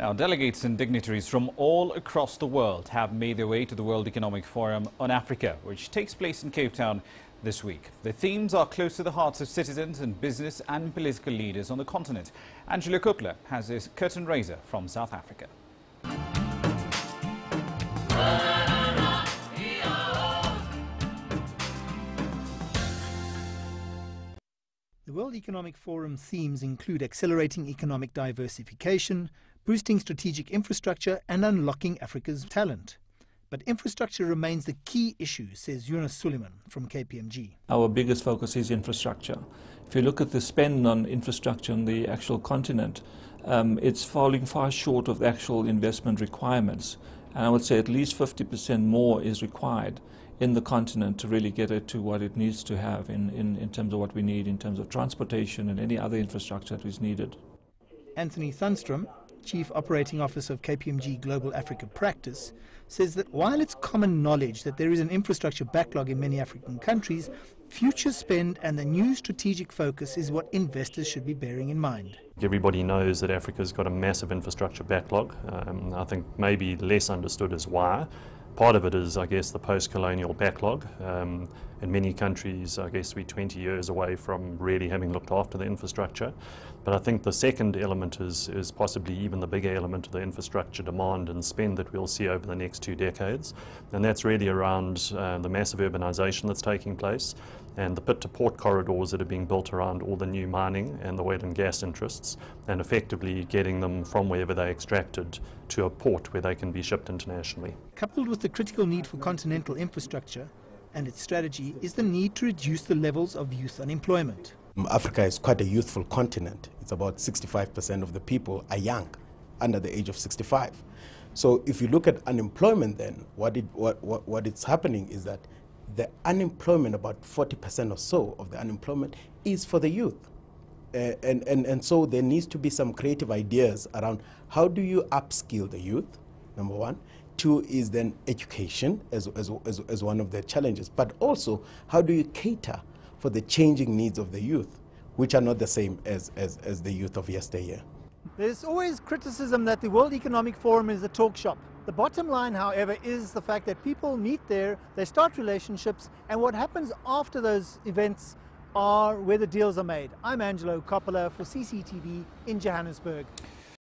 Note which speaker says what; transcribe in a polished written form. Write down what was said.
Speaker 1: Now, delegates and dignitaries from all across the world have made their way to the World Economic Forum on Africa, which takes place in Cape Town this week. The themes are close to the hearts of citizens and business and political leaders on the continent. Angelo Coppola has his curtain raiser from South Africa.
Speaker 2: The World Economic Forum themes include accelerating economic diversification, boosting strategic infrastructure and unlocking Africa's talent. But infrastructure remains the key issue, says Yunus Suleiman from KPMG.
Speaker 3: Our biggest focus is infrastructure. If you look at the spend on infrastructure on the actual continent, it's falling far short of the actual investment requirements. And I would say at least 50% more is required in the continent to really get it to what it needs to have in terms of what we need in terms of transportation and any other infrastructure that is needed.
Speaker 2: Anthony Thunstrom, Chief Operating Officer of KPMG Global Africa Practice, says that while it's common knowledge that there is an infrastructure backlog in many African countries, future spend and the new strategic focus is what investors should be bearing in mind.
Speaker 4: Everybody knows that Africa's got a massive infrastructure backlog. I think maybe less understood is why. Part of it is, I guess, the post-colonial backlog. In many countries, I guess we're 20 years away from really having looked after the infrastructure. But I think the second element is possibly even the bigger element of the infrastructure demand and spend that we'll see over the next 2 decades. And that's really around the massive urbanisation that's taking place and the pit-to-port corridors that are being built around all the new mining and the oil and gas interests, and effectively getting them from wherever they're extracted to a port where they can be shipped internationally.
Speaker 2: Coupled with the critical need for continental infrastructure and its strategy is the need to reduce the levels of youth unemployment.
Speaker 5: Africa is quite a youthful continent. It's about 65% of the people are young, under the age of 65. So if you look at unemployment then, what is happening is that the unemployment, about 40% or so of the unemployment is for the youth. And so there needs to be some creative ideas around how do you upskill the youth, number one. 2 is then education as one of the challenges, but also how do you cater for the changing needs of the youth, which are not the same as the youth of yesteryear.
Speaker 2: There's always criticism that the World Economic Forum is a talk shop. The bottom line, however, is the fact that people meet there, they start relationships, and what happens after those events are where the deals are made. I'm Angelo Coppola for CCTV in Johannesburg.